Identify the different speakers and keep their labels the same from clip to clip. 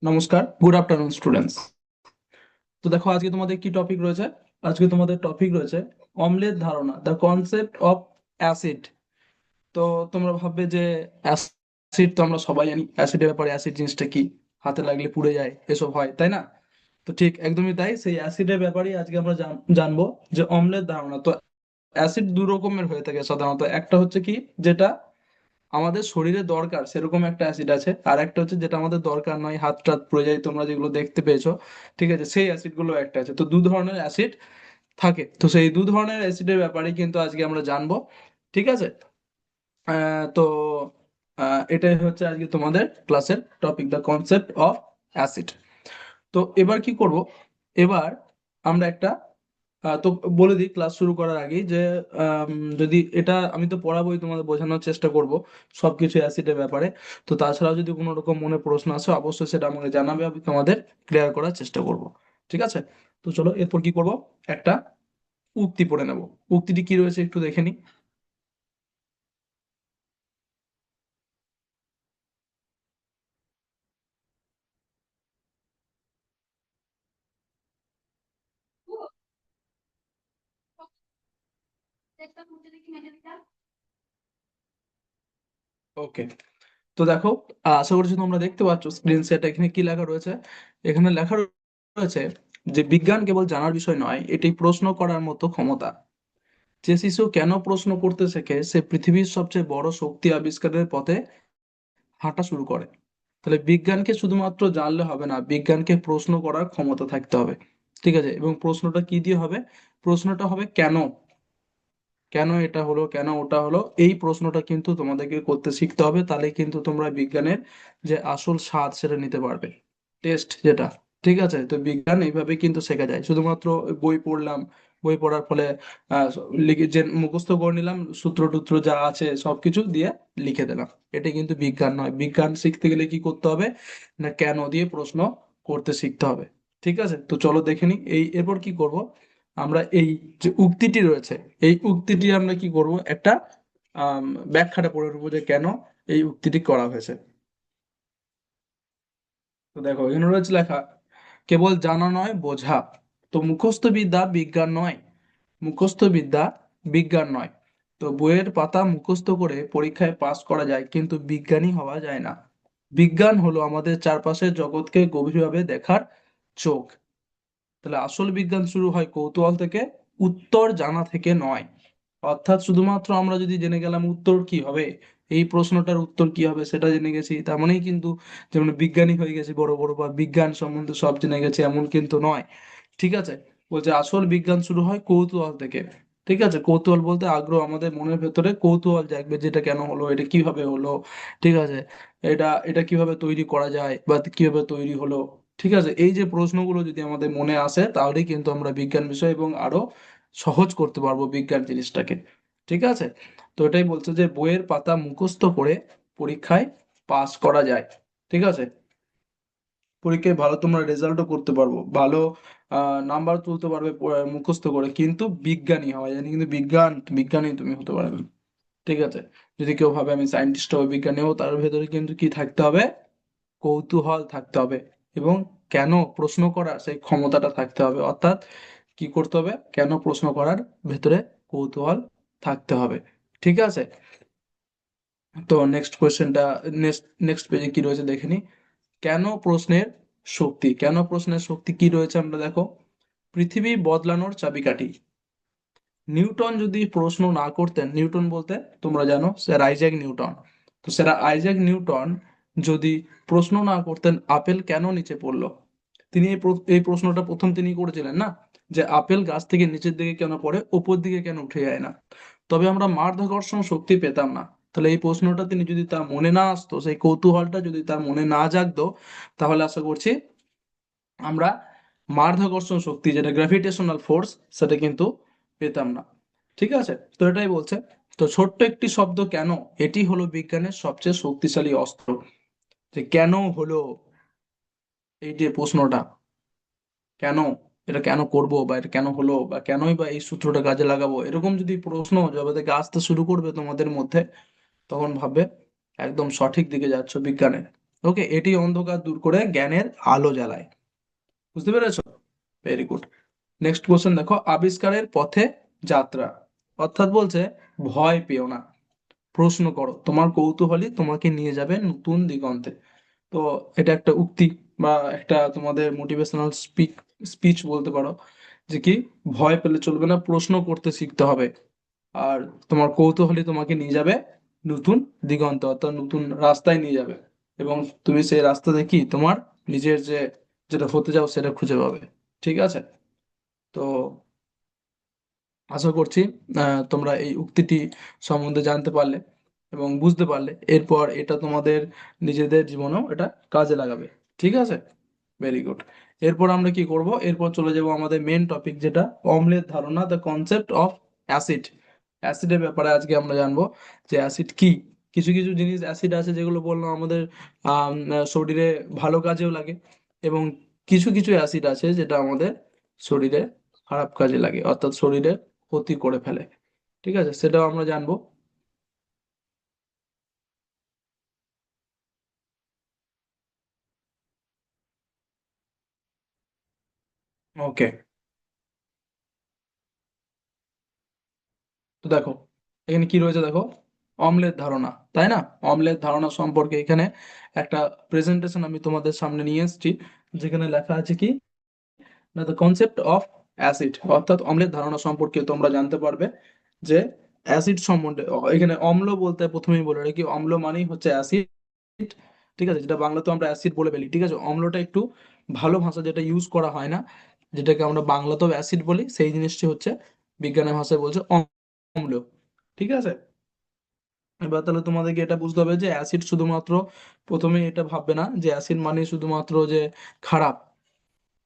Speaker 1: নমস্কার, good afternoon students. তো দেখো আজকে তোমাদের কি টপিক রয়েছে। আজকে তোমাদের টপিক রয়েছে অম্লের ধারণা, দ্য কনসেপ্ট অফ অ্যাসিড। তো তোমরা ভাববে যে অ্যাসিড তো আমরা সবাই জানি, অ্যাসিডের ব্যাপারে, অ্যাসিড জিনিসটা কি, হাতে লাগলে পুড়ে যায়, এসব হয় তাই না? তো ঠিক একদমই তাই, সেই অ্যাসিডের ব্যাপারেই আজকে আমরা জানবো যে অম্লের ধারণা। তো অ্যাসিড দু রকমের হয়ে থাকে সাধারণত। একটা হচ্ছে কি, যেটা আমাদের শরীরে দরকার সেরকম একটা অ্যাসিড আছে, আর একটা হচ্ছে যেটা আমাদের দরকার নয়, হাত টাত পুড়ে যায়, তোমরা যেগুলো দেখতে পেয়েছো, ঠিক আছে, সেই অ্যাসিড গুলো একটা আছে। তো দু ধরনের অ্যাসিড থাকে, তো সেই দু ধরনের অ্যাসিডের ব্যাপারে কিন্তু আজকে আমরা জানবো, ঠিক আছে। তো এটাই হচ্ছে আজকে তোমাদের ক্লাসের topic, the concept of acid. তো এবার কি করব, এবার আমরা একটা তো বলে দিই ক্লাস শুরু করার আগেই যে আম, যদি এটা আমি তো পড়াবোই, তোমাদের বোঝানোর চেষ্টা করব সবকিছু অ্যাসিডের ব্যাপারে। তো তাছাড়াও যদি কোনো রকম মনে প্রশ্ন আসে অবশ্যই সেটা আমাকে জানাবে, আমি তোমাদের ক্লিয়ার করার চেষ্টা করব, ঠিক আছে। তো চলো এরপর কি করব, একটা উক্তি পড়ে নেব। উক্তিটি কি রয়েছে একটু দেখে নিই। ওকে, তো দেখো, আশা করছি তোমরা দেখতে পাচ্ছ স্ক্রিন সেট, এখানে কি লেখা রয়েছে। এখানে লেখা রয়েছে যে বিজ্ঞান কেবল জানার বিষয় নয়, এটি প্রশ্ন করার মতো ক্ষমতা। যে শিশু কেন প্রশ্ন করতে শেখে সে পৃথিবীর সবচেয়ে বড় শক্তি আবিষ্কারের পথে হাঁটা শুরু করে। তাহলে বিজ্ঞানকে শুধুমাত্র জানলে হবে না, বিজ্ঞানকে প্রশ্ন করার ক্ষমতা থাকতে হবে, ঠিক আছে। এবং প্রশ্নটা কি দিয়ে হবে? প্রশ্নটা হবে কেন, কেন এটা হলো, কেন ওটা হলো, এই প্রশ্নটা কিন্তু তোমাদেরকে করতে শিখতে হবে, তাহলে কিন্তু তোমরা বিজ্ঞানের যে আসল স্বাদ সেটা নিতে পারবে, টেস্ট যেটা, ঠিক আছে। তো বিজ্ঞান এইভাবে কিন্তু শেখা যায়, শুধুমাত্র বই পড়লাম, বই পড়ার ফলে লিখে যে মুখস্থ করে নিলাম, সূত্র টুত্র যা আছে সবকিছু দিয়ে লিখে দিলাম, এটা কিন্তু বিজ্ঞান নয়। বিজ্ঞান শিখতে গেলে কি করতে হবে, না কেন দিয়ে প্রশ্ন করতে শিখতে হবে, ঠিক আছে। তো চলো দেখে নিই এই এরপর কি করব। আমরা এই যে উক্তিটি রয়েছে, এই উক্তিটি আমরা কি করব, একটা আম, ব্যাখ্যাটা পড়ে নেবো যে কেন এই উক্তিটি করা হয়েছে। তো দেখো এখানে রয়েছে লেখা, কেবল জানা নয় বোঝা। তো মুখস্থ বিদ্যা বিজ্ঞান নয়, মুখস্থ বিদ্যা বিজ্ঞান নয়। তো বইয়ের পাতা মুখস্থ করে পরীক্ষায় পাস করা যায়, কিন্তু বিজ্ঞানী হওয়া যায় না। বিজ্ঞান হলো আমাদের চারপাশের জগৎকে গভীরভাবে দেখার চোখ। তাহলে আসল বিজ্ঞান শুরু হয় কৌতূহল থেকে, উত্তর জানা থেকে নয়। অর্থাৎ শুধুমাত্র আমরা যদি জেনে গেলাম উত্তর কি হবে, এই প্রশ্নটার উত্তর কি হবে সেটা জেনে গেছি, তার মানেই কিন্তু যেমন বিজ্ঞানী হয়ে গেছি বড় বড়, বা বিজ্ঞান সম্বন্ধে সব জেনে গেছি, এমন কিন্তু নয়, ঠিক আছে। বলছে আসল বিজ্ঞান শুরু হয় কৌতূহল থেকে, ঠিক আছে। কৌতূহল বলতে আগ্রহ, আমাদের মনের ভেতরে কৌতূহল জাগবে, যেটা কেন হলো, এটা কিভাবে হলো, ঠিক আছে, এটা এটা কিভাবে তৈরি করা যায় বা কিভাবে তৈরি হলো, ঠিক আছে। এই যে প্রশ্নগুলো যদি আমাদের মনে আসে তাহলেই কিন্তু আমরা বিজ্ঞান বিষয় এবং আরো সহজ করতে পারবো বিজ্ঞান জিনিসটাকে, ঠিক আছে। তো এটাই বলছে যে বইয়ের পাতা মুখস্থ করে পরীক্ষায় পাস করা যায়, ঠিক আছে। পরীক্ষায় ভালো তোমরা রেজাল্টও করতে পারবো, ভালো নাম্বার তুলতে পারবে মুখস্থ করে, কিন্তু বিজ্ঞানী হওয়া যায় না, কিন্তু বিজ্ঞানী তুমি হতে পারবে না, ঠিক আছে। যদি কেউ ভাবে আমি সায়েন্টিস্ট হবো, বিজ্ঞানী হবো, তার ভেতরে কিন্তু কি থাকতে হবে, কৌতূহল থাকতে হবে, এবং কেন প্রশ্ন করার সেই ক্ষমতাটা থাকতে হবে। অর্থাৎ কি করতে হবে, কেন প্রশ্ন করার ভেতরে কৌতূহল থাকতে হবে, ঠিক আছে। তো নেক্সট কোয়েশ্চেনটা, নেক্সট নেক্সট পেজে কি রয়েছে দেখে নি। কেন প্রশ্নের শক্তি, কেন প্রশ্নের শক্তি কি রয়েছে আমরা দেখো, পৃথিবী বদলানোর চাবিকাঠি। নিউটন যদি প্রশ্ন না করতেন, নিউটন বলতে তোমরা জানো স্যার আইজ্যাক নিউটন, তো স্যার আইজ্যাক নিউটন যদি প্রশ্ন না করতেন আপেল কেন নিচে পড়লো, তিনি এই প্রশ্নটা প্রথম তিনি করেছিলেন না, যে আপেল গাছ থেকে নিচের দিকে কেন পড়ে, উপর দিকে কেন উঠে যায় না, তবে আমরা মাধ্যাকর্ষণ শক্তি পেতাম না। তাহলে এই প্রশ্নটা তিনি যদি তার মনে না আসতো, সেই কৌতূহলটা যদি তার মনে না জাগতো, তাহলে আশা করছি আমরা মাধ্যাকর্ষণ শক্তি, যেটা গ্র্যাভিটেশনাল ফোর্স, সেটা কিন্তু পেতাম না, ঠিক আছে। তো এটাই বলছে। তো ছোট্ট একটি শব্দ কেন, এটি হলো বিজ্ঞানের সবচেয়ে শক্তিশালী অস্ত্র। যে কেন হলো, এই যে প্রশ্নটা, কেন, এটা কেন করব, বা এটা কেন হলো, বা কেনই বা এই সূত্রটা কাজে লাগাবো, এরকম যদি প্রশ্ন যবে থেকে আসতে শুরু করবে তোমাদের মধ্যে, তখন ভাববে একদম সঠিক দিকে যাচ্ছ বিজ্ঞানে। ওকে, এটি অন্ধকার দূর করে জ্ঞানের আলো জ্বালায়। বুঝতে পেরেছো? Very good. নেক্সট কোশ্চেন দেখো, আবিষ্কারের পথে যাত্রা। অর্থাৎ বলছে ভয় পেও না, প্রশ্ন করো, তোমার কৌতূহলই তোমাকে নিয়ে যাবে নতুন দিগন্তে। তো এটা একটা উক্তি বা একটা তোমাদের মোটিভেশনাল স্পিচ বলতে পারো, যে কি ভয় পেলে চলবে না, প্রশ্ন করতে শিখতে হবে। আর তোমার কৌতূহলই তোমাকে নিয়ে যাবে নতুন দিগন্তে, অর্থাৎ নতুন রাস্তায় নিয়ে যাবে, এবং তুমি সেই রাস্তাতে কি তোমার নিজের যে যেটা হতে যাও সেটা খুঁজে পাবে। ঠিক আছে? তো আশা করছি তোমরা এই উক্তিটি সম্বন্ধে জানতে পারলে এবং বুঝতে পারলে, এরপর এটা তোমাদের নিজেদের জীবনেও এটা কাজে লাগাবে। ঠিক আছে? Very good. এরপর আমরা কি করব, এরপর চলে যাব আমাদের মেন টপিক, যেটা অম্লের ধারণা, দ্য কনসেপ্ট অফ অ্যাসিড। অ্যাসিডের ব্যাপারে আজকে আমরা জানবো যে অ্যাসিড কি। কিছু কিছু জিনিস অ্যাসিড আছে যেগুলো বললাম আমাদের শরীরে ভালো কাজেও লাগে, এবং কিছু কিছু অ্যাসিড আছে যেটা আমাদের শরীরে খারাপ কাজে লাগে, অর্থাৎ শরীরে ক্ষতি করে ফেলে। ঠিক আছে, সেটাও আমরা জানবো। ওকে, তো দেখো এখানে কি রয়েছে দেখো, অম্লের ধারণা, তাই না? অম্লের ধারণা সম্পর্কে এখানে একটা প্রেজেন্টেশন আমি তোমাদের সামনে নিয়ে এসেছি, যেখানে লেখা আছে কি না, দ্য কনসেপ্ট অফ অ্যাসিড, অর্থাৎ অম্লের ধারণা সম্পর্কে তোমরা জানতে পারবে যে অ্যাসিড সম্বন্ধে। এখানে অম্ল বলতে প্রথমেই বলে রাখি, অম্ল মানেই হচ্ছে অ্যাসিড। ঠিক আছে, যেটা বাংলাতে আমরা অ্যাসিড বলে ফেলি। ঠিক আছে, অম্লটা একটু ভালো ভাষা, যেটা ইউজ করা হয় না, যেটাকে আমরা বাংলাতেও অ্যাসিড বলি, সেই জিনিসটি হচ্ছে বিজ্ঞানের ভাষায় বলছে অম্ল। ঠিক আছে, এবার তাহলে তোমাদেরকে এটা বুঝতে হবে যে অ্যাসিড শুধুমাত্র, প্রথমে এটা ভাববে না যে অ্যাসিড মানে শুধুমাত্র যে খারাপ।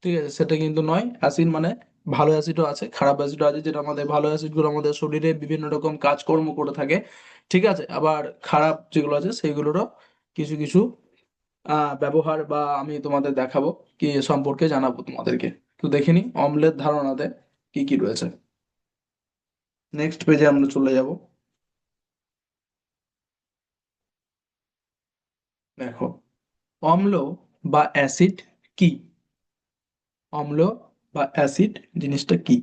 Speaker 1: ঠিক আছে, সেটা কিন্তু নয়। অ্যাসিড মানে ভালো অ্যাসিডও আছে, খারাপ অ্যাসিডও আছে, যেটা আমাদের ভালো অ্যাসিডগুলো আমাদের শরীরে বিভিন্ন রকম কাজকর্ম করে থাকে। ঠিক আছে, আবার খারাপ যেগুলো আছে সেইগুলোরও কিছু কিছু ব্যবহার বা আমি তোমাদের দেখাবো, কি এ সম্পর্কে জানাবো তোমাদেরকে। তো দেখে নি অম্লের ধারণাতে কি কি রয়েছে। নেক্সট পেজে আমরা চলে যাব। দেখো, অম্ল বা অ্যাসিড কি? অম্ল বা অ্যাসিড জিনিসটা কি?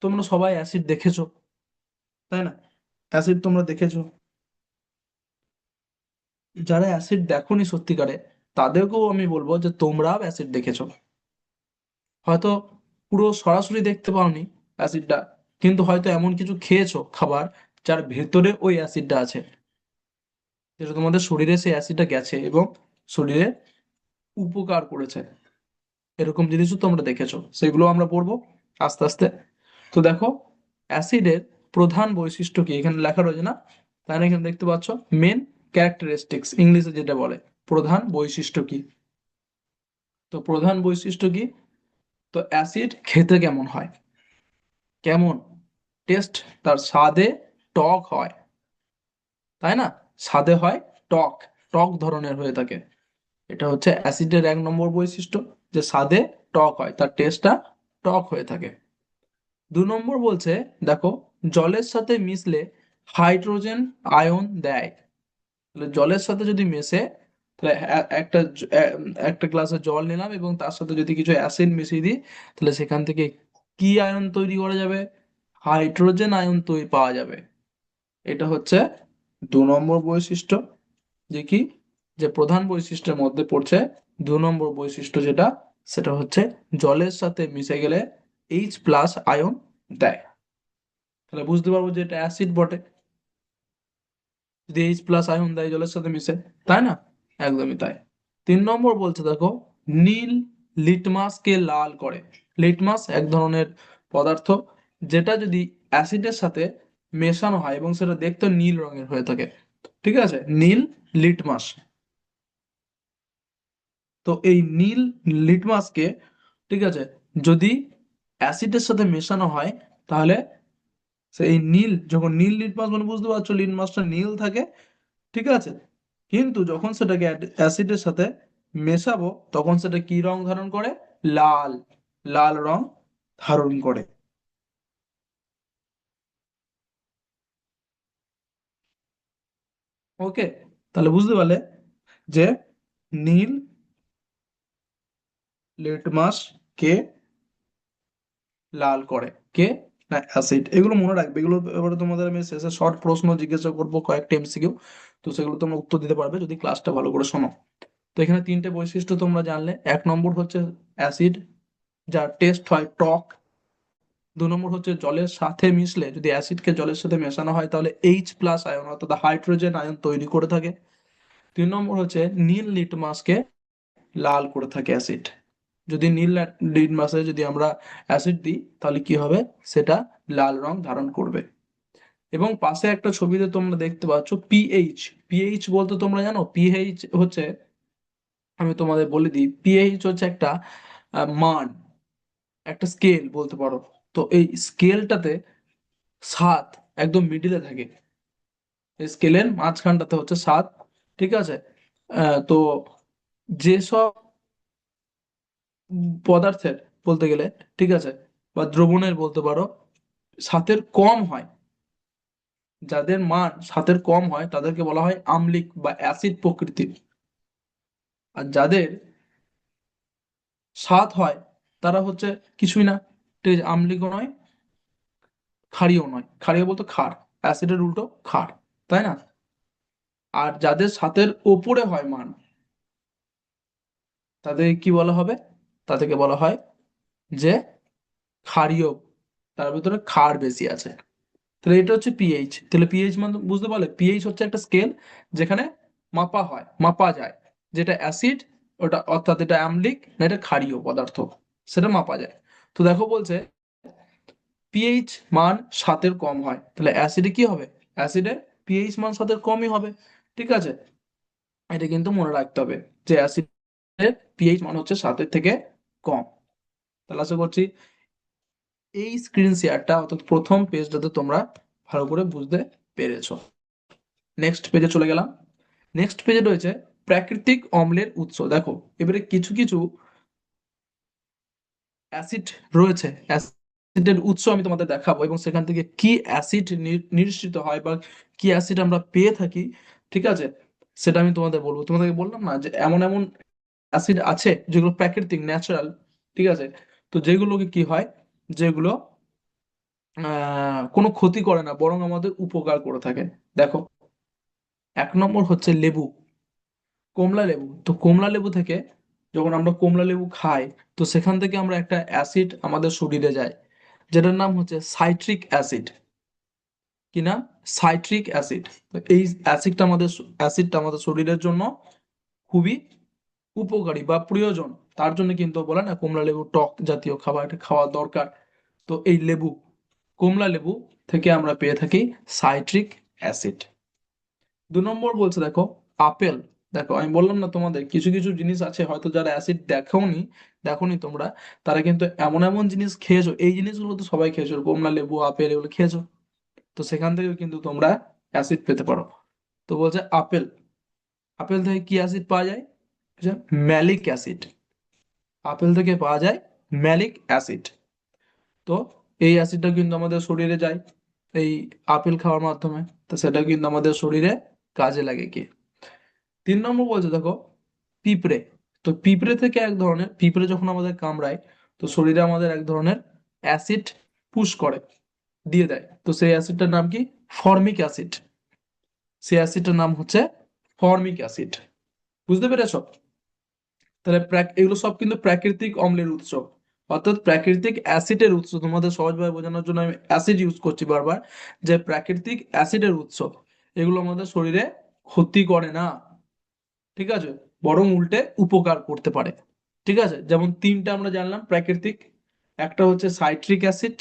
Speaker 1: তোমরা সবাই অ্যাসিড দেখেছো, তাই না? অ্যাসিড তোমরা দেখেছো। যারা অ্যাসিড দেখোনি সত্যিকারে, তাদেরকেও আমি বলবো যে তোমরাও অ্যাসিড দেখেছো। হয়তো পুরো সরাসরি দেখতে পাওনি অ্যাসিডটা, কিন্তু হয়তো এমন কিছু খেয়েছো খাবার যার ভেতরে ওই অ্যাসিডটা আছে, যেটা তোমাদের শরীরে সেই অ্যাসিডটা গেছে এবং শরীরে উপকার করেছে। এরকম জিনিসও তোমরা দেখেছো, সেগুলো আমরা পড়বো আস্তে আস্তে। তো দেখো, অ্যাসিডের প্রধান বৈশিষ্ট্য কি এখানে লেখা রয়েছে না, তাই না? এখানে দেখতে পাচ্ছ মেন ক্যারেক্টারিস্টিক্স, ইংলিশে যেটা বলে প্রধান বৈশিষ্ট্য কি। তো প্রধান বৈশিষ্ট্য কি? তো অ্যাসিড খেতে কেমন হয়, কেমন টেস্ট, তার স্বাদে টক হয়, তাই না? স্বাদে হয় টক, টক ধরনের হয়ে থাকে। এটা হচ্ছে অ্যাসিডের 1 নম্বর বৈশিষ্ট্য, যে স্বাদে টক হয়, তার টেস্টটা টক হয়ে থাকে। 2 নম্বর বলছে, দেখো, জলের সাথে মিশলে হাইড্রোজেন আয়ন দেয়। তাহলে জলের সাথে যদি মেশে, তাহলে একটা গ্লাসে জল নিলাম এবং তার সাথে যদি কিছু অ্যাসিড মিশিয়ে দিই, তাহলে সেখান থেকে কি আয়ন তৈরি করা যাবে? হাইড্রোজেন আয়ন তৈরি পাওয়া যাবে। এটা হচ্ছে 2 নম্বর বৈশিষ্ট্য, যে কি, যে প্রধান বৈশিষ্ট্যের মধ্যে পড়ছে 2 নম্বর বৈশিষ্ট্য, যেটা সেটা হচ্ছে জলের সাথে মিশে গেলে H+ আয়ন দেয়। তাহলে বুঝতে পারবো যে এটা অ্যাসিড বটে, যদি H+ আয়ন দেয় জলের সাথে মিশে, তাই না? একদমই তাই। 3 নম্বর বলছে দেখো, নীল লিটমাসকে লাল করে। লিটমাস এক ধরনের পদার্থ, যেটা যদি অ্যাসিডের সাথে মেশানো হয় এবং সেটা দেখতে নীল রঙের হয়ে থাকে। ঠিক আছে, নীল লিটমাস। তো এই নীল লিটমাসকে, ঠিক আছে, যদি অ্যাসিডের সাথে মেশানো হয়, তাহলে সেই নীল, যখন নীল লিটমাস মানে বুঝতে পারছো লিটমাসটা নীল থাকে, ঠিক আছে, কিন্তু যখন সেটাকে অ্যাসিডের সাথে মেশাবো, তখন সেটা কি রং ধারণ করে? লাল, লাল রং ধারণ করে। ওকে, তাহলে বুঝতে পারলে যে নীল লিটমাস কে লাল করে, কে না অ্যাসিড। এগুলো মনে রাখবে, এগুলো এবারে তোমাদের আমি শেষে শর্ট প্রশ্ন জিজ্ঞাসা করবো কয়েকটা এমসিকিউ, তো সেগুলো তোমরা উত্তর দিতে পারবে যদি ক্লাসটা ভালো করে শোনো। তো এখানে তিনটে বৈশিষ্ট্য তোমরা জানলে। এক নম্বর হচ্ছে অ্যাসিড, যার টেস্ট হয় টক। দু নম্বর হচ্ছে জলের সাথে মিশলে, যদি অ্যাসিডকে জলের সাথে মেশানো হয় তাহলে H+ আয়ন অর্থাৎ হাইড্রোজেন আয়ন তৈরি করে থাকে। তিন নম্বর হচ্ছে নীল লিটমাসকে লাল করে থাকে অ্যাসিড। যদি নীল লিটমাসে যদি আমরা অ্যাসিড দিই তাহলে কি হবে, সেটা লাল রং ধারণ করবে। এবং পাশে একটা ছবিতে তোমরা দেখতে পাচ্ছ পিএইচ। পিএইচ বলতে তোমরা জানো, পিএইচ হচ্ছে, আমি তোমাদের বলে দিই, পিএইচ হচ্ছে একটা মান, একটা স্কেল বলতে পারো। তো এই স্কেলটাতে 7 একদম মিডিলে থাকে, এই স্কেলের মাঝখানটাতে হচ্ছে 7। ঠিক আছে। তো যেসব পদার্থের বলতে গেলে, ঠিক আছে, বা দ্রবণের বলতে পারো, 7-এর কম হয়, যাদের মান 7-এর কম হয় তাদেরকে বলা হয় আম্লিক বা অ্যাসিড প্রকৃতির। আর যাদের 7 হয় তারা হচ্ছে কিছুই না, ঠিক আছে, আম্লিকও নয়, ক্ষারীয় নয়। ক্ষারীয় বলতে ক্ষার, অ্যাসিডের উল্টো ক্ষার, তাই না? আর যাদের 7-এর ওপরে হয় মান, তাদের কি বলা হবে, তাদেরকে বলা হয় যে ক্ষারীয়, তার ভিতরে ক্ষার বেশি আছে। তাহলে এটা হচ্ছে পিএইচ। তাহলে পিএইচ মানে বুঝতে পারলে, পিএইচ হচ্ছে একটা স্কেল যেখানে মাপা হয়, মাপা যায়, যেটা অ্যাসিড ওটা অর্থাৎ এটা অ্যামলিক না এটা ক্ষারীয় পদার্থ, সেটা মাপা যায়। তো দেখো বলছে পিএইচ মান 7-এর কম হয়, তাহলে অ্যাসিডে কি হবে, অ্যাসিডে পিএইচ মান 7-এর কমই হবে। ঠিক আছে, এটা কিন্তু মনে রাখতে হবে যে অ্যাসিডের পিএইচ মান হচ্ছে 7-এর থেকে কম। তাহলে আশা করছি এই স্ক্রিন শেয়ারটা অর্থাৎ প্রথম পেজটাতে তোমরা ভালো করে বুঝতে পেরেছো। নেক্সট পেজে চলে গেলাম। নেক্সট পেজে রয়েছে প্রাকৃতিক অম্লের উৎস। দেখো এবারে কিছু কিছু অ্যাসিড রয়েছে, অ্যাসিডের উৎস আমি তোমাদের দেখাবো এবং সেখান থেকে কি অ্যাসিড নিঃসৃত হয় বা কি অ্যাসিড আমরা পেয়ে থাকি, ঠিক আছে, সেটা আমি তোমাদের বলবো। তোমাদেরকে বললাম না যে এমন এমন অ্যাসিড আছে যেগুলো প্রাকৃতিক, ন্যাচারাল, ঠিক আছে, তো যেগুলোকে কি হয়, যেগুলো কোনো ক্ষতি করে না বরং আমাদের উপকার করে থাকে। দেখো, এক নম্বর হচ্ছে লেবু, কমলা লেবু। তো কমলা লেবু থেকে যখন আমরা কমলা লেবু খাই, তো সেখান থেকে আমরা একটা অ্যাসিড আমাদের শরীরে যায়, যেটার নাম হচ্ছে সাইট্রিক অ্যাসিড। কি নাম, সাইট্রিক অ্যাসিড। তো এই অ্যাসিডটা আমাদের শরীরের জন্য খুবই উপকারী বা প্রয়োজন। তার জন্য কিন্তু বলে না কমলা লেবু টক জাতীয় খাবার, এটা খাওয়া দরকার। তো এই লেবু, কমলা লেবু থেকে আমরা পেয়ে থাকি সাইট্রিক অ্যাসিড। দু নম্বর বলছে দেখো আপেল। দেখো আমি বললাম না তোমাদের কিছু কিছু জিনিস আছে হয়তো যারা অ্যাসিড দেখোনি তোমরা, তারা কিন্তু এমন এমন জিনিস খেয়েছো, এই জিনিসগুলো তো সবাই খেয়েছো, কমলা লেবু আপেল এগুলো খেয়েছো, তো সেখান থেকে কিন্তু তোমরা অ্যাসিড পেতে পারো। তো বলছে আপেল, আপেল থেকে কি অ্যাসিড পাওয়া যায়, ম্যালিক অ্যাসিড। আপেল থেকে পাওয়া যায় ম্যালিক অ্যাসিড। তো এই অ্যাসিডটা কিন্তু আমাদের শরীরে যায় এই আপেল খাওয়ার মাধ্যমে, তো সেটা কিন্তু আমাদের শরীরে কাজে লাগে কি। তিন নম্বর বলছে দেখো পিঁপড়ে। তো পিঁপড়ে থেকে এক ধরনের, পিঁপড়ে যখন আমাদের কামড়ায় তো শরীরে আমাদের এক ধরনের অ্যাসিড পুশ করে, দিয়ে দেয়। তো সেই অ্যাসিডটার নাম কি, ফর্মিক অ্যাসিড। সেই অ্যাসিডটার নাম হচ্ছে ফর্মিক অ্যাসিড। বুঝতে পেরেছো? তাহলে এগুলো সব কিন্তু প্রাকৃতিক অম্লের উৎস, অর্থাৎ প্রাকৃতিক অ্যাসিডের উৎস। তোমাদের সহজভাবে বোঝানোর জন্য আমি অ্যাসিড ইউজ করছি বারবার, যে প্রাকৃতিক অ্যাসিডের উৎস। এগুলো আমাদের শরীরে ক্ষতি করে না, ঠিক আছে, বরং উল্টে উপকার করতে পারে। ঠিক আছে, যেমন তিনটা আমরা জানলাম প্রাকৃতিক, একটা হচ্ছে সাইট্রিক অ্যাসিড,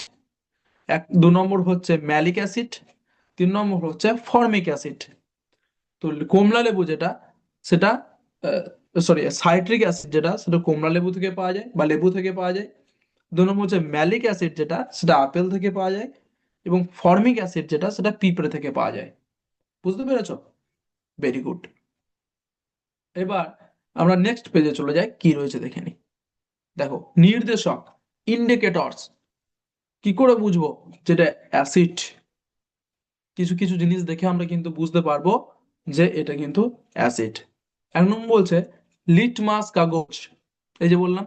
Speaker 1: দু নম্বর হচ্ছে ম্যালিক অ্যাসিড, তিন নম্বর হচ্ছে ফর্মিক অ্যাসিড। তো কমলা লেবু যেটা, সেটা সরি সাইট্রিক অ্যাসিড যেটা, সেটা কমলা লেবু থেকে পাওয়া যায় বা লেবু থেকে পাওয়া যায়। দু নম্বর হচ্ছে ম্যালিক অ্যাসিড যেটা, সেটা আপেল থেকে পাওয়া যায়। এবং ফর্মিক অ্যাসিড যেটা, সেটা পিঁপড়ে থেকে পাওয়া যায়। বুঝতে পেরেছো? Very good. এবার আমরা নেক্সট পেজে চলে যাই, কি রয়েছে দেখে নিই। দেখো নির্দেশক, ইন্ডিকেটরস। কি করে বুঝবো যেটা অ্যাসিড, কিছু কিছু জিনিস দেখে আমরা কিন্তু বুঝতে পারবো যে এটা কিন্তু অ্যাসিড। এক নম্বর বলছে লিটমাস কাগজ। এই যে বললাম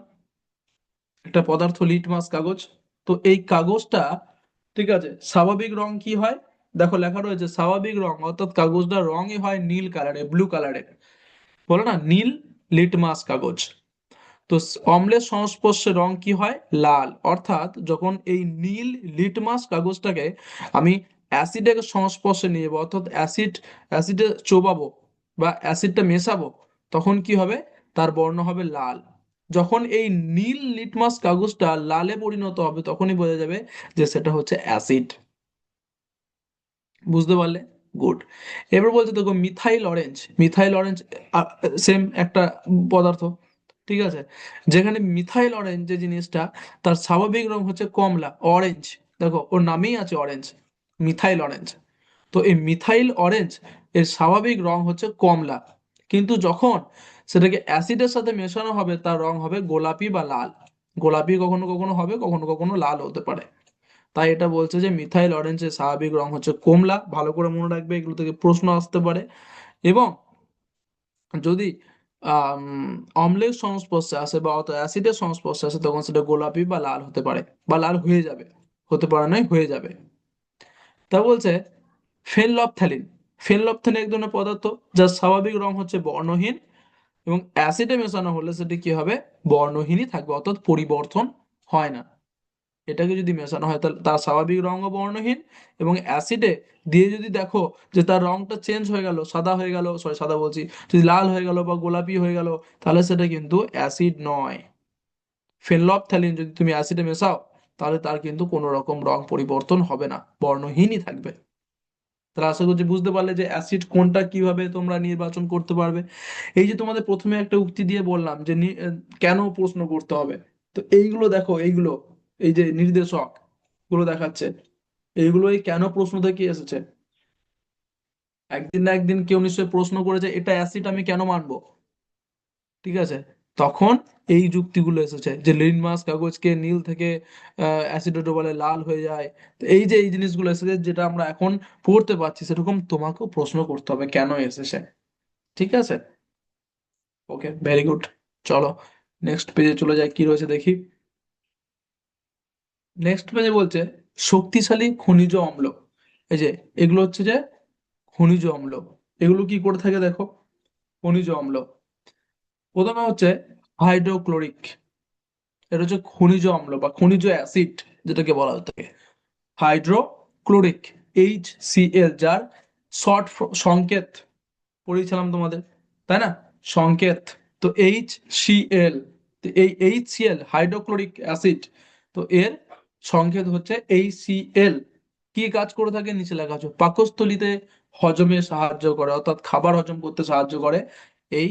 Speaker 1: একটা পদার্থ লিটমাস কাগজ। তো এই কাগজটা, ঠিক আছে, স্বাভাবিক রং কি হয়? দেখো লেখা রয়েছে স্বাভাবিক রং, অর্থাৎ কাগজটার রঙই হয় নীল কালারের, ব্লু কালারের। বলো না নীল, লিটমাস কাগজ। তো অম্লের সংস্পর্শে রং কি হয়? লাল। অর্থাৎ যখন এই নীল লিটমাস কাগজটাকে আমি অ্যাসিডের সংস্পর্শে নিয়ে যাবো, অর্থাৎ অ্যাসিডে চোবাবো বা অ্যাসিডটা মেশাবো, তখন কি হবে? তার বর্ণ হবে লাল। যখন এই নীল লিটমাস কাগজটা লালে পরিণত হবে তখনই বোঝা যাবে যে সেটা হচ্ছে অ্যাসিড। বুঝতে পারলে? গুড। এবার বলতে দেখো methyl orange. Methyl orange same একটা পদার্থ, ঠিক আছে। যেখানে মিথাইল অরেঞ্জ যে জিনিসটা, তার স্বাভাবিক রং হচ্ছে কমলা, অরেঞ্জ। দেখো ওর নামেই আছে অরেঞ্জ, মিথাইল অরেঞ্জ। তো এই মিথাইল অরেঞ্জ এর স্বাভাবিক রং হচ্ছে কমলা, কিন্তু যখন সেটাকে অ্যাসিডের সাথে মেশানো হবে তার রং হবে গোলাপি বা লাল। গোলাপি কখনো কখনো হবে, কখনো কখনো লাল হতে পারে। তাই এটা বলছে যে মিথাইল অরেঞ্জের স্বাভাবিক রং হচ্ছে কমলা। ভালো করে মনে রাখবে, এগুলো থেকে প্রশ্ন আসতে পারে। এবং যদি আম, অম্লের সংস্পর্শে আসে বা অত অ্যাসিডের সংস্পর্শে আসে তখন সেটা গোলাপি বা লাল হতে পারে, বা লাল হয়ে যাবে। হতে পারে নয়, হয়ে যাবে। তা বলছে ফেনলফথ্যালিন। ফেনলফথ্যালিন এক ধরনের পদার্থ যার স্বাভাবিক রং হচ্ছে বর্ণহীন, এবং অ্যাসিডে মেশানো হলে সেটি কি হবে? বর্ণহীনই থাকবে, অর্থাৎ পরিবর্তন হয় না। এটাকে যদি মেশানো হয় তাহলে তার স্বাভাবিক রঙও বর্ণহীন, এবং অ্যাসিডে দিয়ে যদি দেখো যে তার রংটা চেঞ্জ হয়ে গেল, সাদা হয়ে গেল, সরি সাদা বলছি, যদি লাল হয়ে গেল বা গোলাপি হয়ে গেল, তাহলে সেটা কিন্তু অ্যাসিড নয়। ফেনলফথ্যালিন যদি তুমি অ্যাসিডে মেশাও তাহলে তার কিন্তু কোনো রকম রং পরিবর্তন হবে না, বর্ণহীনই থাকবে। তাহলে আশা করছি বুঝতে পারলে যে অ্যাসিড কোনটা কিভাবে তোমরা নির্বাচন করতে পারবে। এই যে তোমাদের প্রথমে একটা উক্তি দিয়ে বললাম যে কেন প্রশ্ন করতে হবে, তো এইগুলো দেখো, এইগুলো এই যে নির্দেশক গুলো দেখাচ্ছে, এইগুলোই কেন প্রশ্ন থেকে এসেছে। একদিন না একদিন কেউ নিশ্চয়ই প্রশ্ন করেছে এটা অ্যাসিড আমি কেন মানবো, ঠিক আছে। তখন এই যুক্তিগুলো এসেছে যে লিটমাস কাগজকে নীল থেকে অ্যাসিডে ডোবালে লাল হয়ে যায়। তো এই যে এই জিনিসগুলো এসেছে যেটা আমরা এখন পড়তে পারছি, সেরকম তোমাকেও প্রশ্ন করতে হবে কেন এসেছে। ঠিক আছে। ওকে, ভেরি গুড। চলো নেক্সট পেজে চলে যাই, কি রয়েছে দেখি। নেক্সট পেজে বলছে শক্তিশালী খনিজ অম্ল। এই যে এগুলো হচ্ছে যে খনিজ অম্ল। এগুলো কি করে থাকে দেখো, খনিজ অম্ল। প্রথমে হচ্ছে হাইড্রোক্লোরিক। এটা হচ্ছে খনিজ অম্ল বা খনিজ অ্যাসিড যেটাকে বলা হয়ে থাকে। হাইড্রোক্লোরিক, HCl, যার শর্ট সংকেত পড়িয়েছিলাম তোমাদের, তাই না? সংকেত। তো HCl, তো এই HCl হাইড্রোক্লোরিক অ্যাসিড, তো এর সংকেত হচ্ছে HCl। কি কাজ করে থাকে নিচে লেখা আছে, পাকস্থলীতে হজমে সাহায্য করে, অর্থাৎ খাবার হজম করতে সাহায্য করে এই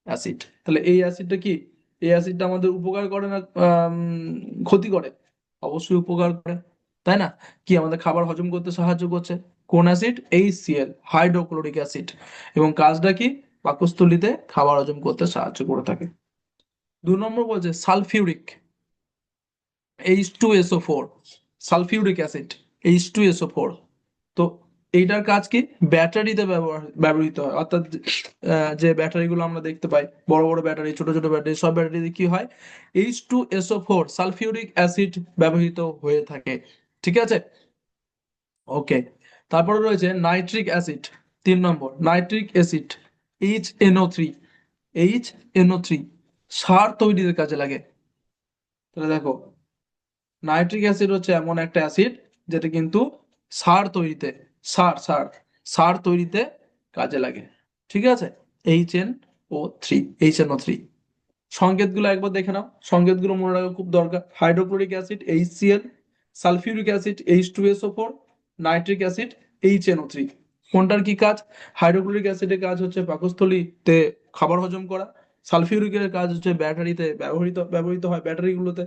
Speaker 1: অ্যাসিড। তাহলে এই অ্যাসিডটা কি, এই অ্যাসিডটা আমাদের উপকার করে না ক্ষতি করে? অবশ্যই উপকার করে, তাই না? কি আমাদের খাবার হজম করতে সাহায্য করছে? কোন অ্যাসিড? HCl, hydrochloric acid. এবং কাজটা কি? পাকস্থলীতে খাবার হজম করতে সাহায্য করে থাকে। 2 নম্বর বলছে sulphuric, H2SO4, sulphuric acid, H2SO4। তো এইটার কাজ কি? ব্যাটারিতে ব্যবহৃত হয়, অর্থাৎ যে ব্যাটারিগুলো আমরা দেখতে পাই, বড় বড় ব্যাটারি, ছোট ছোট ব্যাটারি, সব ব্যাটারিতে কি হয়? H2SO4 সালফিউরিক অ্যাসিড ব্যবহৃত হয়ে থাকে। ঠিক আছে। ওকে। তারপরে রয়েছে নাইট্রিক অ্যাসিড। 3 নম্বর নাইট্রিক অ্যাসিড, HNO3। HNO3 সার তৈরির কাজে লাগে। তাহলে দেখো নাইট্রিক অ্যাসিড হচ্ছে এমন একটা অ্যাসিড যেটা কিন্তু সার তৈরিতে, সার সার সার তৈরিতে কাজে লাগে। ঠিক আছে। HNO3, HNO3 সংকেতগুলো একবার দেখে নাও, সংকেতগুলো মনে রাখা খুব দরকার। Hydrochloric acid HCl, sulphuric acid H2SO4, nitric acid HNO3। কোনটার কি কাজ? হাইড্রোক্লোরিক অ্যাসিডের কাজ হচ্ছে পাকস্থলীতে খাবার হজম করা, সালফিউরিকের কাজ হচ্ছে ব্যাটারিতে ব্যবহৃত ব্যবহৃত হয় ব্যাটারিগুলোতে,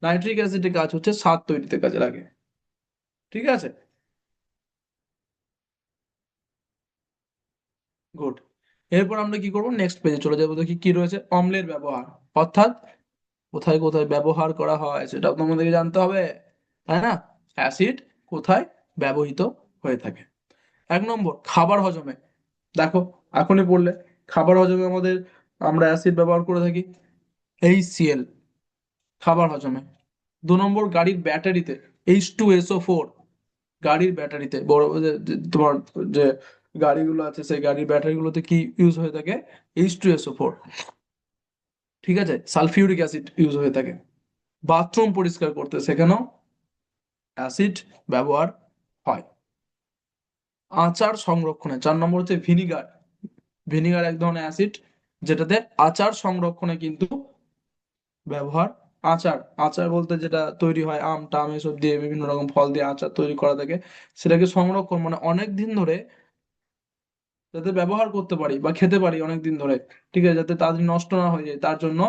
Speaker 1: নাইট্রিক অ্যাসিডের কাজ হচ্ছে সার তৈরিতে কাজে লাগে। ঠিক আছে। গুড। এরপর আমরা কি করবো, নেক্সট পেজে চলে যাবো, দেখি কি রয়েছে। অম্লের ব্যবহার, অর্থাৎ কোথায় কোথায় ব্যবহার করা হয় সেটাও তো আমাদেরকে জানতে হবে, তাই না? অ্যাসিড কোথায় ব্যবহৃত হয়ে থাকে। 1 নম্বর খাবার হজমে। দেখো, এখনই পড়লে। খাবার হজমে আমাদের আমরা অ্যাসিড ব্যবহার করে থাকি, HCl, খাবার হজমে। 2 নম্বর, গাড়ির ব্যাটারিতে H2SO4, গাড়ির ব্যাটারিতে বড় তোমার যে গাড়িগুলো আছে সেই গাড়ির ব্যাটারিগুলোতে কি ইউজ হয়ে থাকে? H2SO4। ঠিক আছে, সালফিউরিক অ্যাসিড ইউজ হয়ে থাকে। বাথরুম পরিষ্কার করতে সেখানেও অ্যাসিড ব্যবহার হয়। আচার সংরক্ষণে 4 নম্বর হচ্ছে ভিনিগার। ভিনিগার এক ধরনের অ্যাসিড, যেটাতে আচার সংরক্ষণে কিন্তু ব্যবহার। আচার, আচার বলতে যেটা তৈরি হয় আম টাম এসব দিয়ে, বিভিন্ন রকম ফল দিয়ে আচার তৈরি করা থাকে, সেটাকে সংরক্ষণ মানে অনেক দিন ধরে যাতে ব্যবহার করতে পারি বা খেতে পারি অনেক দিন ধরে, ঠিক আছে, যাতে তাড়াতাড়ি নষ্ট না হয়ে যায়, তার জন্য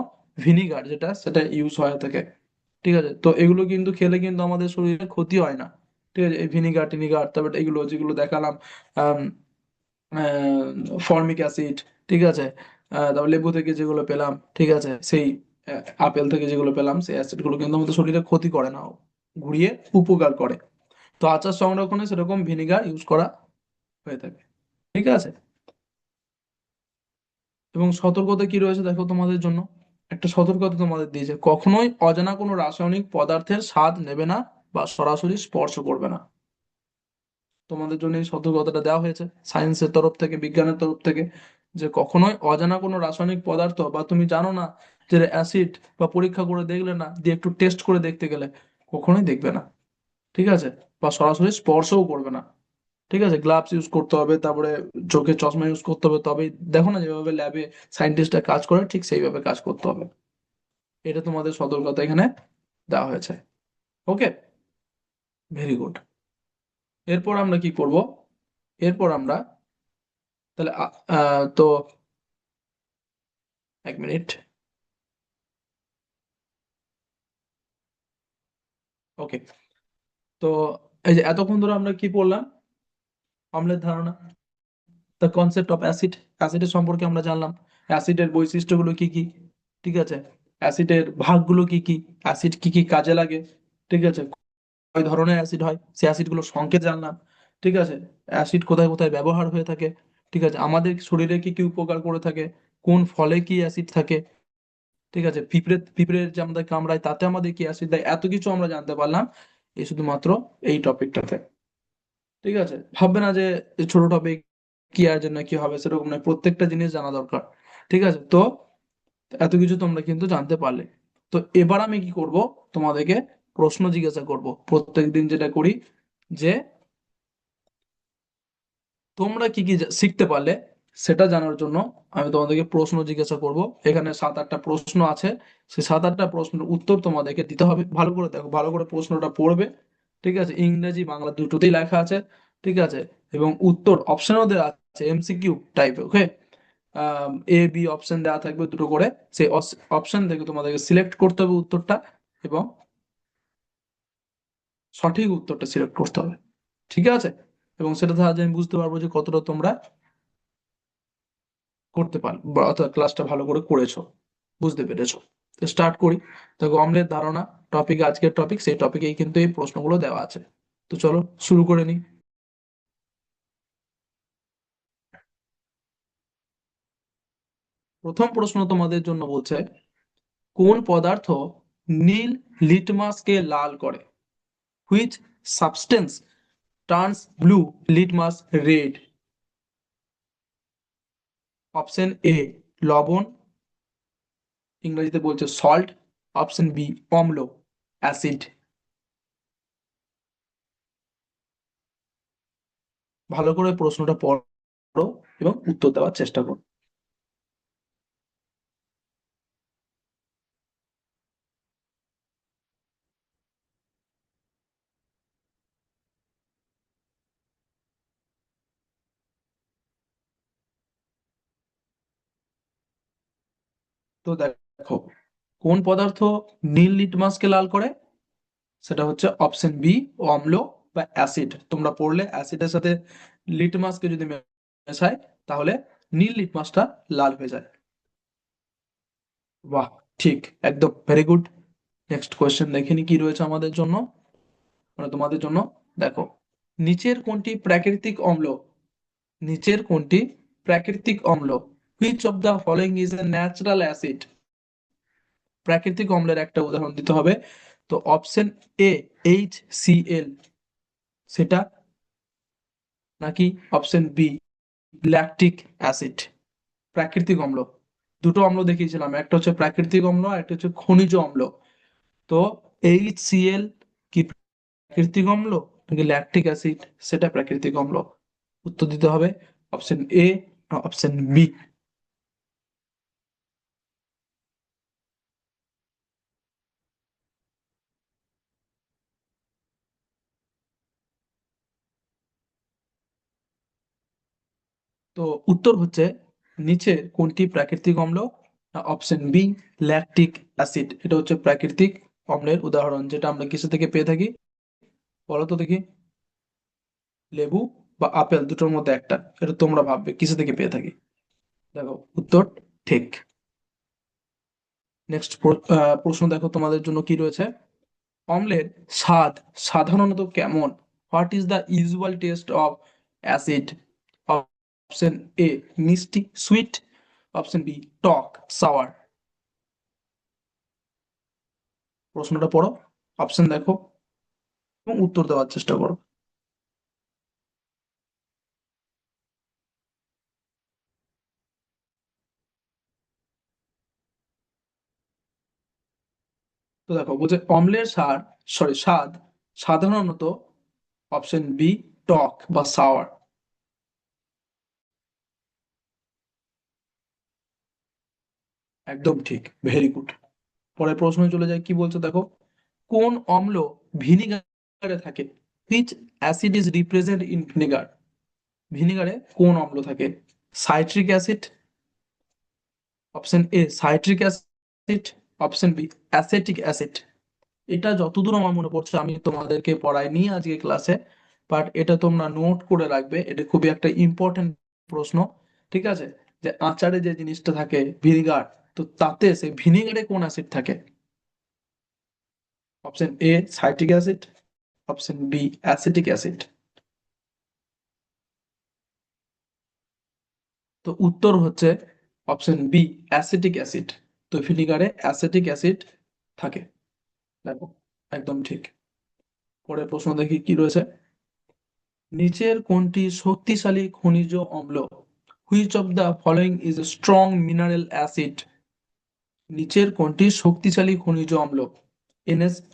Speaker 1: ভিনিগার যেটা সেটা ইউজ হয়ে থাকে। ঠিক আছে, তো এগুলো কিন্তু খেলে কিন্তু আমাদের শরীরে ক্ষতি হয় না। ঠিক আছে, এই ভিনিগার টিনিগার, তারপর এগুলো যেগুলো দেখালাম, ফর্মিক অ্যাসিড, ঠিক আছে, তারপর লেবু থেকে যেগুলো পেলাম, ঠিক আছে, সেই আপেল থেকে যেগুলো পেলাম, সেই অ্যাসিড গুলো কিন্তু আমাদের শরীরে ক্ষতি করে না, ঘুরিয়ে উপকার করে। তো আচার সংরক্ষণে সেরকম ভিনিগার ইউজ করা হয়ে থাকে। ঠিক আছে, এবং সতর্কতা কি রয়েছে দেখো তোমাদের জন্য। একটা সতর্কতা তোমাদের দিয়েছে, কখনোই অজানা কোনো রাসায়নিক পদার্থের স্বাদ নেবে না বা সরাসরি স্পর্শ করবে না। তোমাদের জন্য এই সতর্কতাটা দেওয়া হয়েছে সায়েন্সের তরফ থেকে, বিজ্ঞানের তরফ থেকে, যে কখনোই অজানা কোনো রাসায়নিক পদার্থ, বা তুমি জানো না যে অ্যাসিড, বা পরীক্ষা করে দেখলে না, দিয়ে একটু টেস্ট করে দেখতে গেলে কখনোই দেখবে না। ঠিক আছে, বা সরাসরি স্পর্শও করবে না। ঠিক আছে, গ্লাভস ইউজ করতে হবে, তারপরে চোখে চশমা ইউজ করতে হবে, তবেই দেখো না যেভাবে ল্যাবে সায়েন্টিস্টরা কাজ করে, ঠিক সেইভাবে কাজ করতে হবে। এটা তোমাদের সতর্কতা এখানে দেওয়া হয়েছে। ওকে, ভেরি গুড। এরপর আমরা কি করব? এরপর আমরা তাহলে তো 1 মিনিট। ওকে, তো এই যে এতক্ষণ ধরে আমরা কি পড়লাম? অম্লের ধারণা, দ্য কনসেপ্ট অফ অ্যাসিড। অ্যাসিডের সম্পর্কে আমরা জানলাম, অ্যাসিডের বৈশিষ্ট্যগুলো কি কি, ঠিক আছে, অ্যাসিডের ভাগগুলো কি কি, অ্যাসিড কি কি কাজে লাগে, ঠিক আছে, কয় ধরনের অ্যাসিড হয়, সেই অ্যাসিডগুলো সংকেত জানলাম। ঠিক আছে, অ্যাসিড কোথায় কোথায় ব্যবহার হয়ে থাকে, ঠিক আছে, আমাদের শরীরে কি কি উপকার করে থাকে, কোন ফলে কি অ্যাসিড থাকে, ঠিক আছে, পিঁপড়ে পিঁপড়ে যে আমাদের কামড়ায় তাতে আমাদের কি অ্যাসিড দেয়, এত কিছু আমরা জানতে পারলাম এই শুধুমাত্র এই টপিকটাতে। ঠিক আছে, ভাববে না যে ছোট টপিক, কি আর জন্য কি হবে, সেরকম নয়, প্রত্যেকটা জিনিস জানা দরকার। ঠিক আছে, তো এত কিছু তোমরা কিন্তু জানতে পারলে। তো এবার আমি কি করব, তোমাদেরকে প্রশ্ন জিজ্ঞাসা করব প্রত্যেকদিন যেটা করি, যে তোমরা কি কি শিখতে পারলে সেটা জানার জন্য আমি তোমাদেরকে প্রশ্ন জিজ্ঞাসা করব। এখানে 7-8টা প্রশ্ন আছে, সেই 7-8টা প্রশ্নের উত্তর তোমাদেরকে দিতে হবে। ভালো করে দেখো, ভালো করে প্রশ্নটা পড়বে। ঠিক আছে, ইংরেজি বাংলা দুটোতেই লেখা আছে। ঠিক আছে, এবং উত্তর অপশনও দেওয়া আছে, MCQ টাইপের। ওকে, A B অপশন দেওয়া থাকবে দুটো করে, সেই অপশন থেকে তোমাদেরকে সিলেক্ট করতে হবে উত্তরটা, এবং সঠিক উত্তরটা সিলেক্ট করতে হবে। ঠিক আছে, এবং সেটা সাহায্যে আমি বুঝতে পারবো যে কতটা তোমরা করতে পারো, বা অর্থাৎ ক্লাসটা ভালো করে করেছো, বুঝতে পেরেছো। তো স্টার্ট করি। দেখো, অম্লের ধারণা টপিক, আজকের টপিক, সেই টপিকেই কিন্তু এই প্রশ্নগুলো দেওয়া আছে। তো চলো শুরু করে নিই। প্রথম প্রশ্ন তোমাদের জন্য বলছে, কোন পদার্থ নীল লিটমাসকে লাল করে? Which substance turns blue litmus red? Option A লবণ, ইংরেজিতে বলছে সল্ট। অপশন বি অম্ল, অ্যাসিড। ভালো করে প্রশ্নটা পড়ো এবং উত্তর দেওয়ার চেষ্টা করো। তো দেখো, কোন পদার্থ নীল লিটমাসকে লাল করে? সেটা হচ্ছে অপশন বি, অম্ল বা অ্যাসিড। তোমরা পড়লে অ্যাসিডের সাথে লিটমাসকে যদি মেশায়, তাহলে নীল লিটমাসটা লাল হয়ে যায়। বাহ, ঠিক, একদম ভেরি গুড। নেক্সট কোয়েশ্চেন দেখিনি কি রয়েছে আমাদের জন্য, মানে তোমাদের জন্য। দেখো, নিচের কোনটি প্রাকৃতিক অম্ল? নিচের কোনটি প্রাকৃতিক অম্ল, which of the following is a natural acid. প্রাকৃতিক অম্লের একটা উদাহরণ দিতে হবে। তো অপশন এ HCl, সেটা, নাকি অপশন বি ল্যাকটিক অ্যাসিড। প্রাকৃতিক অম্ল, দুটো অম্ল দেখিয়েছিলাম, একটা হচ্ছে প্রাকৃতিক অম্ল আর একটা হচ্ছে খনিজ অম্ল। তো HCl কি প্রাকৃতিক অম্ল নাকি ল্যাকটিক অ্যাসিড, সেটা প্রাকৃতিক অম্ল। উত্তর দিতে হবে অপশন এ, অপশন বি। তো উত্তর হচ্ছে নিচের কোনটি প্রাকৃতিক অম্ল, অপশন বি ল্যাকটিক অ্যাসিড। এটা হচ্ছে প্রাকৃতিক অম্লের উদাহরণ, যেটা আমরা কিসে থেকে পেয়ে থাকি বলো তো দেখি। লেবু বা আপেল দুটোর মধ্যে একটা, এটা তোমরা ভাববে কিসে থেকে পেয়ে থাকি। দেখো উত্তর ঠিক। নেক্সট প্রশ্ন দেখো তোমাদের জন্য কি রয়েছে। অম্লের স্বাদ সাধারণত কেমন? What is the usual test of acid? Option এ মিষ্টি সুইট, অপশন বি টক সাওয়ার। প্রশ্নটা পড়ো, অপশন দেখো এবং উত্তর দেওয়ার চেষ্টা করো। তো দেখো বলছে অম্লের স্বাদ সাধারণত, অপশন বি টক বা সাওয়ার। একদম ঠিক, ভেরি গুড। পরের প্রশ্নে চলে যায়, কি বলছে দেখো। কোন অম্ল ভিনিগারে থাকে? Which acid is represent in vinegar? ভিনিগারে কোন অম্ল থাকে? Citric acid, option A citric acid, option B acetic acid. এটা যতদূর আমার মনে পড়ছে, আমি তোমাদেরকে পড়াইনি আজকে ক্লাসে, বাট এটা তোমরা নোট করে রাখবে, এটা খুবই একটা ইম্পর্টেন্ট প্রশ্ন। ঠিক আছে, যে আচারে যে জিনিসটা থাকে ভিনিগার, তো তাতে সেই ভিনিগারে কোন অ্যাসিড থাকে? Option A citric acid, option B acetic acid. তো উত্তর হচ্ছে অপশন বি অ্যাসিটিক অ্যাসিড। তো ভিনিগারে অ্যাসিটিক অ্যাসিড থাকে। দেখো একদম ঠিক। পরের প্রশ্ন দেখি কি রয়েছে। নিচের কোনটি শক্তিশালী খনিজ অম্ল? Which of the following is a strong mineral acid? নিচের কোনটি শক্তিশালী খনিজ অম্ল?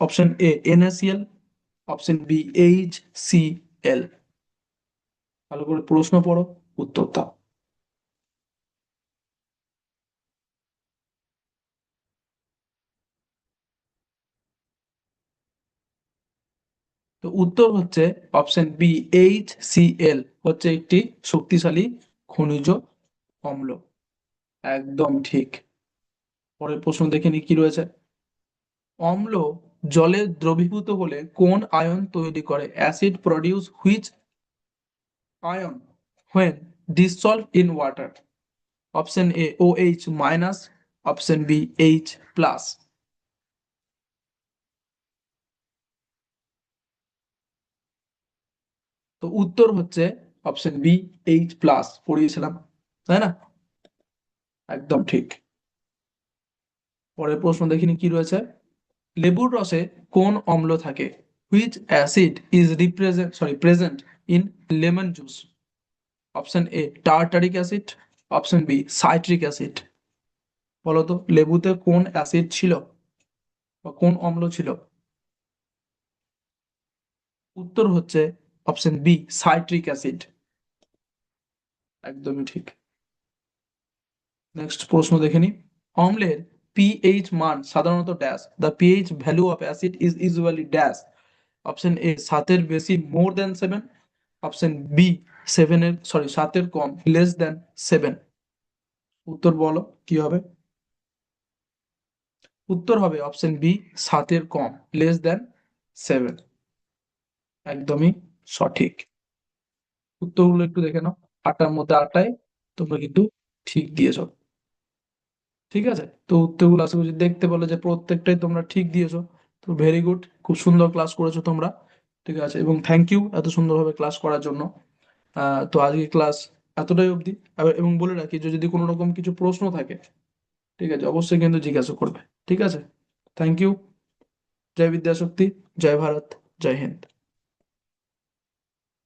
Speaker 1: Option A NaCl, option B HCl। ভালো করে প্রশ্ন পড়ো, উত্তর দাও। তো উত্তর হচ্ছে অপশন বি HCl হচ্ছে একটি শক্তিশালী খনিজ অম্ল। একদম ঠিক। পরের প্রশ্ন দেখে নি কি রয়েছে। অম্ল জলে দ্রবীভূত হলে কোন আয়ন তৈরি করে? অ্যাসিড প্রডিউস হুইচ আয়ন when dissolved in water? Option A OH minus, option B H plus. তো উত্তর হচ্ছে অপশন বি H প্লাস, পড়িয়েছিলাম তাই না? একদম ঠিক। পরের প্রশ্ন দেখিনি কি রয়েছে। লেবুর রসে কোন অম্ল থাকে? Which acid is present in lemon juice? Option A tartaric acid, option B citric acid. বলতো লেবুতে কোন অ্যাসিড ছিল বা কোন অম্ল ছিল? উত্তর হচ্ছে অপশন বি সাইট্রিক অ্যাসিড। একদমই ঠিক। নেক্সট প্রশ্ন দেখে নি। অম্লের পিএইচ মান সাধারণত dash, the pH value of acid is usually dash. Option A সাতের বেশি মোর দেন 7, অপশন বি সাতের কম লেস দেন 7। উত্তর বলো কি হবে। উত্তর হবে অপশন বি সাতের কম লেস দেন 7। একদমই সঠিক। উত্তরগুলো একটু দেখে নাও, আটটার মধ্যে আটটায় তোমরা কিন্তু ঠিক দিয়েছো। ঠিক আছে, তো উত্তরগুলো আশা করছি দেখতে পেলে যে প্রত্যেকটাই তোমরা ঠিক দিয়েছো। তো ভেরি গুড, খুব সুন্দর ক্লাস করেছো তোমরা। ঠিক আছে, এবং থ্যাংক ইউ এত সুন্দরভাবে ক্লাস করার জন্য। তো আজকে ক্লাস এতটাই অবধি। এবং বলে রাখি যে যদি কোনো রকম কিছু প্রশ্ন থাকে, ঠিক আছে, অবশ্যই কিন্তু জিজ্ঞাসা করবে। ঠিক আছে, থ্যাংক ইউ। জয় বিদ্যাশক্তি, জয় ভারত, জয় হিন্দ।